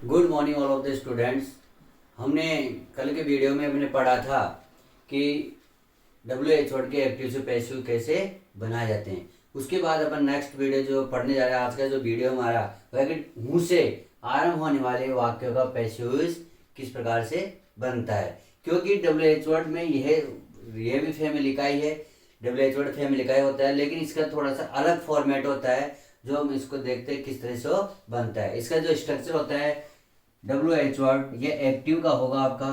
Good morning all of the students. हमने कल के वीडियो में हमने पढ़ा था कि डब्ल्यू वर्ड के एक्टिव से पैसिव कैसे बनाए जाते हैं। उसके बाद अपन नेक्स्ट वीडियो जो पढ़ने जा रहे हैं, आज का जो वीडियो हमारा वह है कि हूँ से आरंभ होने वाले वाक्यों का पैसिव किस प्रकार से बनता है। क्योंकि डब्ल्यू वर्ड में यह भी फैमिली का ही है, डब्ल्यू वर्ड फैमिली का ही होता है, लेकिन इसका थोड़ा सा अलग फॉर्मेट होता है जो हम इसको देखते हैं किस तरह से वो बनता है। इसका जो स्ट्रक्चर होता है डब्ल्यू वर्ड, ये एक्टिव का होगा आपका।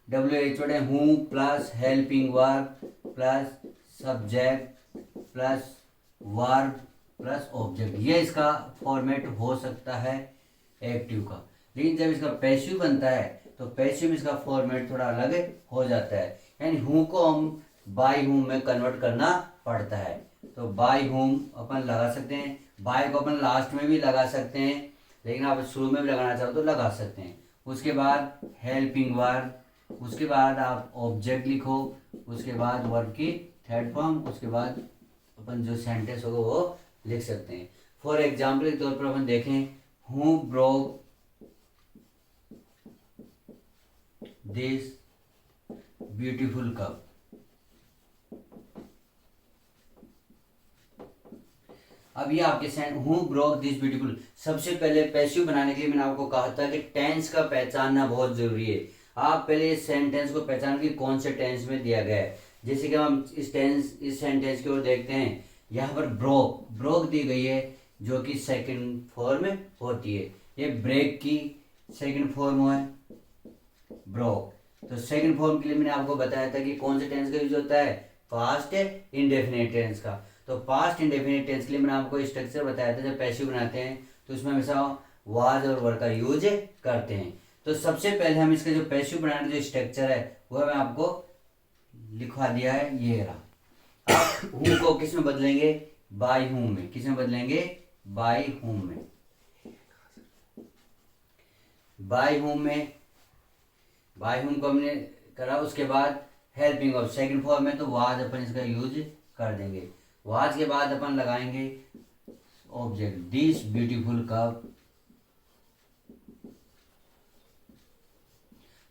डब्ल्यू वर्ड है हूँ plus helping verb plus subject plus verb plus object, ये इसका फॉर्मेट हो सकता है एक्टिव का। लेकिन जब इसका पैसिव बनता है तो पैसिव में इसका फॉर्मेट थोड़ा अलग हो जाता है, यानी हूँ को हम बाय हूँ में कन्वर्ट करना पड़ता है। तो बाय हूँ अपन लगा सकते हैं, बाय को अपन लास्ट में भी लगा सकते हैं, लेकिन आप शुरू में भी लगाना चाहो तो लगा सकते हैं। उसके बाद हेल्पिंग वर्ब, उसके बाद आप ऑब्जेक्ट लिखो, उसके बाद वर्ब की थर्ड फॉर्म, उसके बाद अपन जो सेंटेंस होगा वो लिख सकते हैं। फॉर एग्जाम्पल के तौर पर अपन देखें, who broke this beautiful cup. अब ये आपके sentence who broke this beautiful, सबसे पहले पैसिव बनाने के लिए मैंने आपको कहा था कि टेंस का पहचानना बहुत जरूरी है। आप पहले इस सेंटेंस को पहचान कि कौन से टेंस में दिया गया है। जैसे कि हम इस सेंटेंस की ओर देखते हैं, यहाँ पर ब्रोक ब्रोक दी गई है जो कि सेकंड फॉर्म में होती है। ये ब्रेक की सेकंड फॉर्म है ब्रोक। तो सेकंड फॉर्म के लिए मैंने आपको बताया था कि कौन से टेंस का यूज होता है, पास्ट इंडेफिनिट टेंस का। तो पास्ट इंडेफिनिट टेंस के लिए मैंने आपको स्ट्रक्चर बताया था, जब पैसिव बनाते हैं तो उसमें हमेशा वाज और वर का यूज करते हैं। तो सबसे पहले हम इसका जो पैसिव बनाने जो स्ट्रक्चर है वह मैं आपको लिखवा दिया है, ये रहा। हूँ को किस में बदलेंगे, बाय हूँ में। किस में बदलेंगे, बाय हूँ में। बाय हूँ में, बाय हूँ को हमने करा। उसके बाद हेल्पिंग ऑफ सेकंड फॉर्म में, तो वाज अपन इसका यूज कर देंगे। वाज के बाद अपन लगाएंगे ऑब्जेक्ट दिस ब्यूटीफुल कप।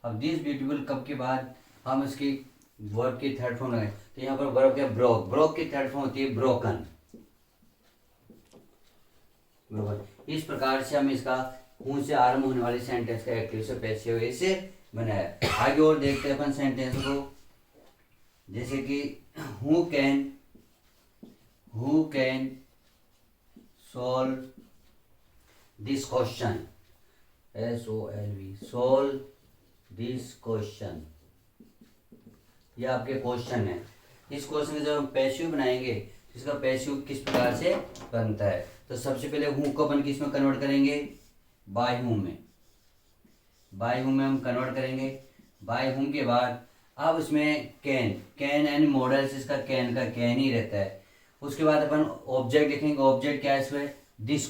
अब दिस ब्यूटीफुल कप के बाद हम इसकी वर्ब की थर्ड फॉर्म लगाएंगे। तो यहाँ पर वर्ब क्या, ब्रोक। ब्रोक की थर्ड फॉर्म होती है ब्रोकन। इस प्रकार से हम इसका हूँ से आरंभ होने वाले सेंटेंस का एक्टिव से पैसिव से बनाया। आगे और देखते हैं अपन सेंटेंस को। जैसे कि who can solve this question, SOLV, solve this question. ये आपके क्वेश्चन है। इस क्वेश्चन में जब हम पैसिव बनाएंगे तो इसका पैसिव किस प्रकार से बनता है। तो सबसे पहले हूँ को अपन किस में कन्वर्ट करेंगे, बाय हूँ में। बाय हूँ में हम कन्वर्ट करेंगे। बाय हूँ के बाद अब इसमें कैन एंड मॉडल्स, इसका कैन का कैन ही रहता है। उसके बाद अपन ऑब्जेक्ट लिखेंगे। ऑब्जेक्ट क्या है इसमें, दिस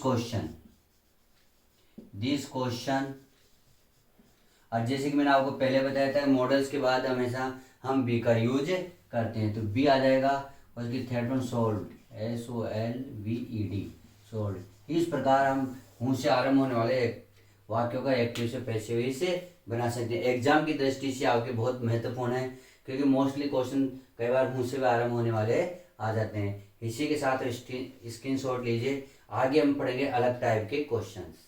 क्वेश्चन। और जैसे कि मैंने आपको पहले बताया था, मॉडल्स के बाद हमेशा हम बी का यूज करते हैं, तो बी आ जाएगा। और उसकी third one sold, SOLVED, sold. इस प्रकार हम हूँ से आरंभ होने वाले वाक्यों का एक्टिव से पैसिव से बना सकते हैं। एग्जाम की दृष्टि से आपके बहुत महत्वपूर्ण है, क्योंकि मोस्टली क्वेश्चन कई बार हूँ से भी आरंभ होने वाले आ जाते हैं। इसी के साथ स्क्रीनशॉट लीजिए। आगे हम पढ़ेंगे अलग टाइप के क्वेश्चंस।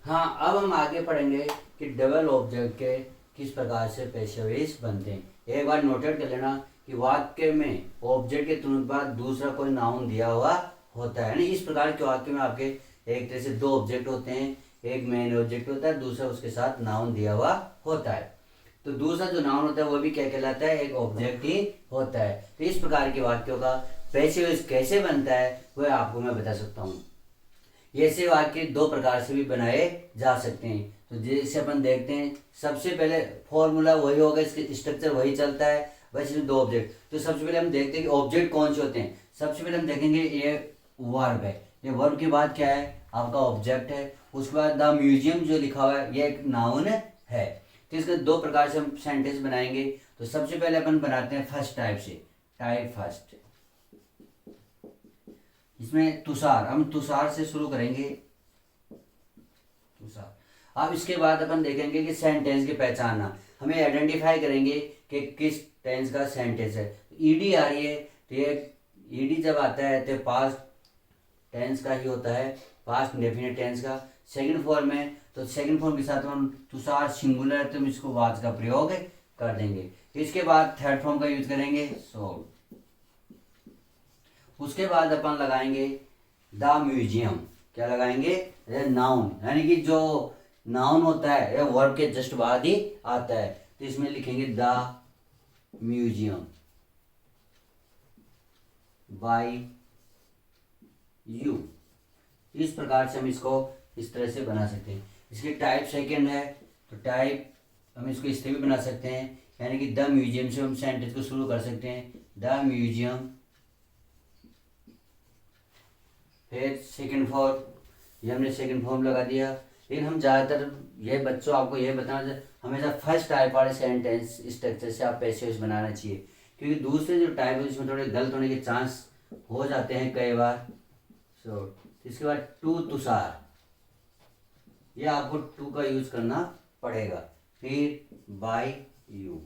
हाँ, अब हम आगे पढ़ेंगे कि डबल ऑब्जेक्ट के किस प्रकार से पैसिव बनते हैं। एक बार नोटेट कर लेना कि वाक्य में ऑब्जेक्ट के तुरंत बाद दूसरा कोई नाउन दिया हुआ होता है। यानी इस प्रकार के वाक्य में आपके एक तरह से दो ऑब्जेक्ट होते हैं, एक मेन ऑब्जेक्ट होता है, दूसरा उसके साथ नाउन दिया हुआ होता है। तो दूसरा जो नाउन होता है वो भी क्या कहलाता है, एक ऑब्जेक्ट ही होता है। तो इस प्रकार के वाक्यों का पैसिव कैसे बनता है वह आपको मैं बता सकता हूँ। ऐसे वाक्य दो प्रकार से भी बनाए जा सकते हैं। तो जैसे अपन देखते हैं, सबसे पहले फॉर्मूला वही होगा, इसके स्ट्रक्चर वही चलता है, बस इसमें दो ऑब्जेक्ट। तो सबसे पहले हम देखते हैं कि ऑब्जेक्ट कौन से होते हैं। सबसे पहले हम देखेंगे ये वर्ब है। ये वर्ब के बाद क्या है, आपका ऑब्जेक्ट है। उसके बाद द म्यूजियम जो लिखा हुआ है ये एक नाउन है। तो इसके दो प्रकार से हम सेंटेंस बनाएंगे। तो सबसे पहले अपन बनाते हैं फर्स्ट टाइप से, टाइप फर्स्ट। इसमें तुषार, हम तुषार से शुरू करेंगे, तुषार। अब इसके बाद अपन देखेंगे कि सेंटेंस की पहचानना, हमें आइडेंटिफाई करेंगे कि किस टेंस का सेंटेंस है। ईडी आ रही है तो ये ईडी जब आता है तो पास्ट टेंस का ही होता है, पास्ट इंडेफिनिट टेंस का। सेकंड फॉर्म में तो सेकंड फॉर्म के साथ हम तुषार सिंगुलर है तो हम इसको वाज का प्रयोग कर देंगे। इसके बाद थर्ड फॉर्म का यूज करेंगे सोल्ड। उसके बाद अपन लगाएंगे द म्यूजियम, क्या लगाएंगे, नाउन, यानी कि जो नाउन होता है यह वर्ब के जस्ट बाद ही आता है, तो इसमें लिखेंगे द म्यूजियम बाय यू। इस प्रकार से हम इसको इस तरह से बना सकते हैं। इसकी टाइप सेकंड है तो टाइप हम इसको इस तरह भी बना सकते हैं, यानी कि द म्यूजियम से हम सेंटेंस को शुरू कर सकते हैं, द म्यूजियम। फिर सेकंड फॉर्म, ये हमने सेकंड फॉर्म लगा दिया। लेकिन हम ज़्यादातर ये बच्चों आपको ये बताना, हमेशा फर्स्ट टाइप वाले सेंटेंस स्ट्रक्चर से आप पैसिव बनाना चाहिए, क्योंकि दूसरे जो टाइप है इसमें थोड़े गलत होने के चांस हो जाते हैं कई बार। सो इसके बाद टू तुषार, ये आपको टू का यूज करना पड़ेगा। फिर बाय यू,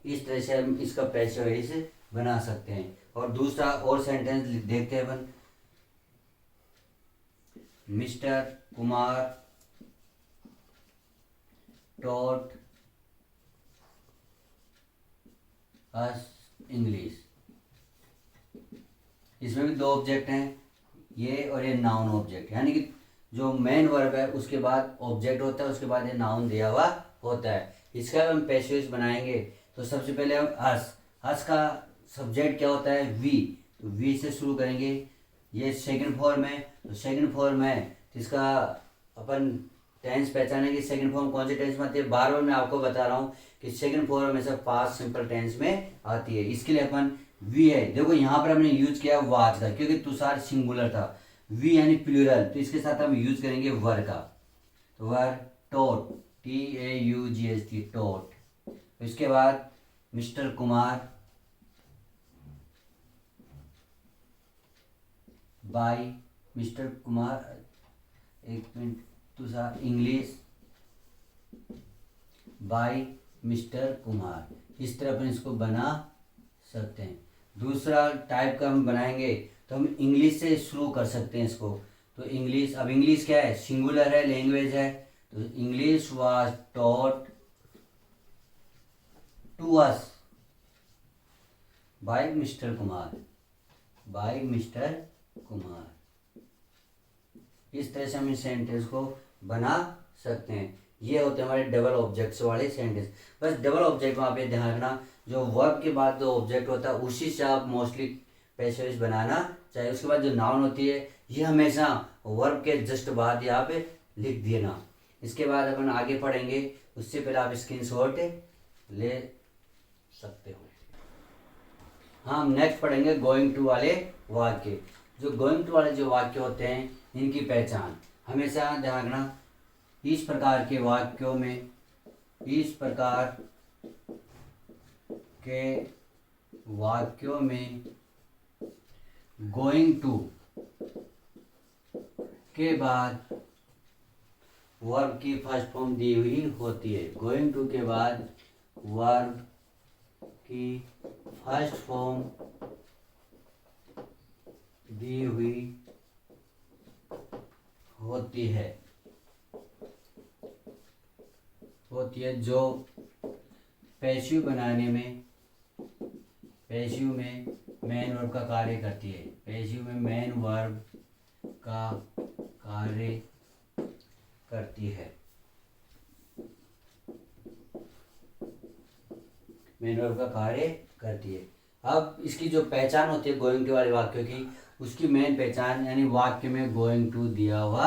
इस तरह से हम इसका पैसिव वॉइस बना सकते हैं। और दूसरा और सेंटेंस देखते हैं अपन, Mr Kumar taught us English. इसमें भी दो ऑब्जेक्ट हैं, ये और ये नाउन ऑब्जेक्ट, यानी कि जो मेन वर्ब है उसके बाद ऑब्जेक्ट होता है, उसके बाद ये नाउन दिया हुआ होता है। इसका हम पैसिव बनाएंगे तो सबसे पहले हम अस, अस का सब्जेक्ट क्या होता है, वी, तो वी से शुरू करेंगे। ये सेकंड फॉर्म है तो सेकंड फॉर्म है तो इसका अपन टेंस पहचानेंगे, सेकंड फॉर्म कौन से टेंस में आती है। बार बार मैं आपको बता रहा हूँ कि सेकंड फॉर्म में से पास्ट सिंपल टेंस में आती है। इसके लिए अपन वी है, देखो यहाँ पर हमने यूज किया वाज का, क्योंकि तुषार सिंगुलर था, वी यानी प्लूरल, तो इसके साथ हम यूज करेंगे वर का, तो वर टॉट, TAUGHT टॉट। इसके बाद Mr Kumar by mister Kumar, एक minute, Tushar English by mister Kumar. इस तरह अपन इसको बना सकते हैं। दूसरा टाइप का हम बनाएंगे तो हम इंग्लिश से शुरू कर सकते हैं इसको, तो इंग्लिश, अब इंग्लिश क्या है, सिंगुलर है, लैंग्वेज है, तो English was taught to us by mister Kumar, by mister Kumar. इस तरह से हम इस सेंटेंस को बना सकते हैं। ये होते हैं हमारे डबल ऑब्जेक्ट्स वाले सेंटेंस। बस डबल ऑब्जेक्ट में आप ये ध्यान रखना, जो वर्ब के बाद जो ऑब्जेक्ट होता है उसी से आप मोस्टली पैसिव बनाना चाहिए। उसके बाद जो नाउन होती है ये हमेशा वर्ब के जस्ट बाद यहाँ पे लिख देना। इसके बाद अपन आगे पढ़ेंगे, उससे पहले आप स्क्रीनशॉट ले सकते हो। हाँ, हम नेक्स्ट पढ़ेंगे गोइंग टू वाले वाक्य। जो गोइंग टू वाले जो वाक्य होते हैं इनकी पहचान हमेशा ध्यान रखना। इस प्रकार के वाक्यों में, इस प्रकार के वाक्यों में गोइंग टू के बाद वर्ब की फर्स्ट फॉर्म दी हुई होती है। गोइंग टू के बाद वर्ब की फर्स्ट फॉर्म दी हुई होती है, जो पैसिव बनाने में, पैसिव में मेन वर्ब का कार्य करती है, पैसिव में मेन वर्ब का कार्य करती है, मेन वर्ब का कार्य करती है। अब इसकी जो पहचान होती है गोइंग टू वाले वाक्यों की, उसकी मेन पहचान यानी वाक्य में गोइंग टू दिया हुआ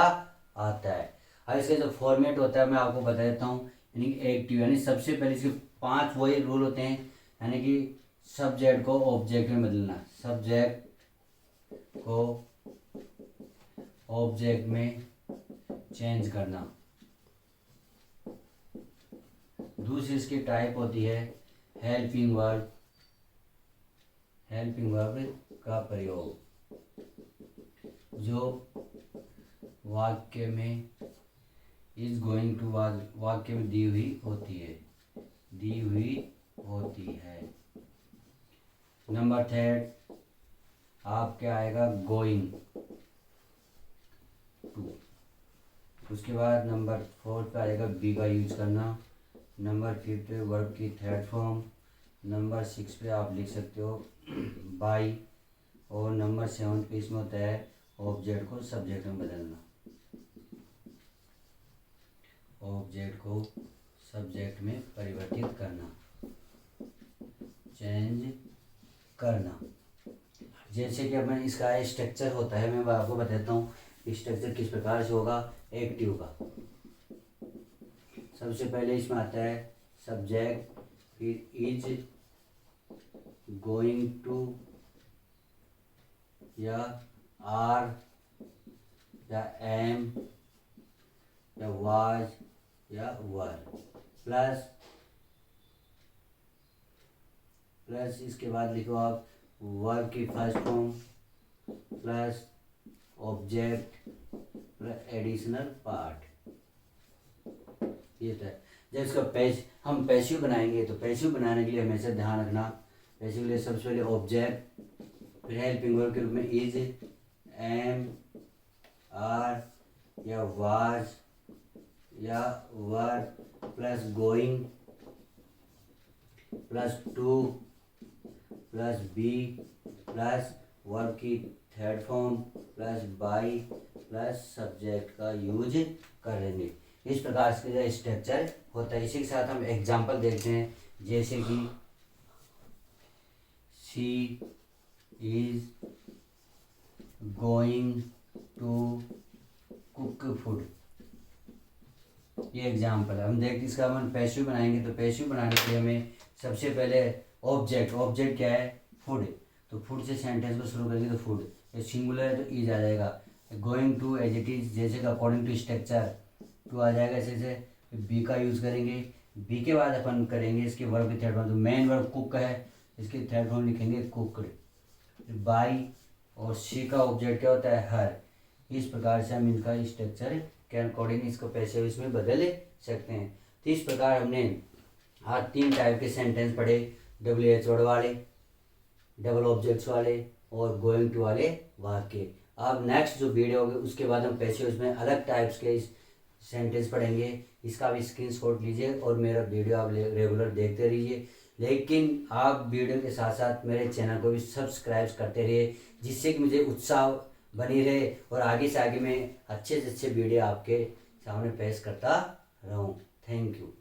आता है। अब इसका जो फॉर्मेट होता है मैं आपको बता देता हूँ, यानी एक्टिव, यानी सबसे पहले इसके 5 वही रूल होते हैं, यानी कि सब्जेक्ट को ऑब्जेक्ट में बदलना, सब्जेक्ट को ऑब्जेक्ट में चेंज करना। दूसरी इसकी टाइप होती है हेल्पिंग वर्ब, हेल्पिंग वर्ब का प्रयोग। जो वाक्य में इज गोइंग टू वाक्य में दी हुई होती है। नंबर थर्ड आपके आएगा गोइंग टू। उसके बाद नंबर फोर्थ पे आएगा बी का यूज करना। नंबर फिफ्थ पे वर्ब की थर्ड फॉर्म। नंबर सिक्स पे आप लिख सकते हो बाई। और नंबर सेवन पे इसमें होता है ऑब्जेक्ट को सब्जेक्ट में बदलना, ऑब्जेक्ट को सब्जेक्ट में परिवर्तित करना, चेंज करना। जैसे कि अपना इसका स्ट्रक्चर होता है, मैं आपको बताता हूँ स्ट्रक्चर किस प्रकार से होगा एक्टिव का। सबसे पहले इसमें आता है सब्जेक्ट, फिर इज गोइंग टू या आर या एम या वाज या वर, प्लस इसके बाद लिखो आप वर्ब की first form plus object plus additional part. ये था। जब इसका हम पैसिव बनाएंगे तो पैसिव बनाने के लिए हमेशा ध्यान रखना, पैसिव के लिए सबसे पहले ऑब्जेक्ट, फिर हेल्पिंग वर्ब के रूप में इज, एम, आर या वाज या were, plus going plus to plus be plus verb की third form plus by plus subject का यूज करेंगे। इस प्रकार से स्ट्रक्चर होता है। इसी के साथ हम एग्जांपल देखते हैं, जैसे कि she is going to cook food. ये एग्जांपल है। हम देखते इसका हम पैसिव बनाएंगे तो पैसिव बनाने के लिए हमें सबसे पहले ऑब्जेक्ट क्या है फूड, तो फूड से सेंटेंस को शुरू करेंगे तो फूड, ये सिंगुलर है तो इज आ जाएगा। Going to as it is, जैसे कि अकॉर्डिंग टू स्ट्रक्चर टू आ जाएगा ऐसे से। बी का यूज़ करेंगे, बी के बाद अपन करेंगे इसके वर्ब की थर्ड फॉर्म, तो मेन वर्ब कुक है, इसकी थर्ड फॉर्म लिखेंगे कुकड। बाई और सी का ऑब्जेक्ट क्या होता है हर। इस प्रकार से हम इनका स्ट्रक्चर के अकॉर्डिंग इसको पैसिव इसमें बदल सकते हैं। तो इस प्रकार हमने आज 3 टाइप के सेंटेंस पढ़े, WH वर्ड वाले, डबल ऑब्जेक्ट्स वाले और गोइंग टू वाले वाक्य। अब नेक्स्ट जो वीडियो होगी उसके बाद हम पैसिव में अलग टाइप्स के सेंटेंस पढ़ेंगे। इसका भी स्क्रीनशॉट लीजिए और मेरा वीडियो आप रेगुलर देखते रहिए। लेकिन आप वीडियो के साथ साथ मेरे चैनल को भी सब्सक्राइब करते रहिए, जिससे कि मुझे उत्साह बनी रहे और आगे से आगे मैं अच्छे से अच्छे वीडियो आपके सामने पेश करता रहूं। Thank you.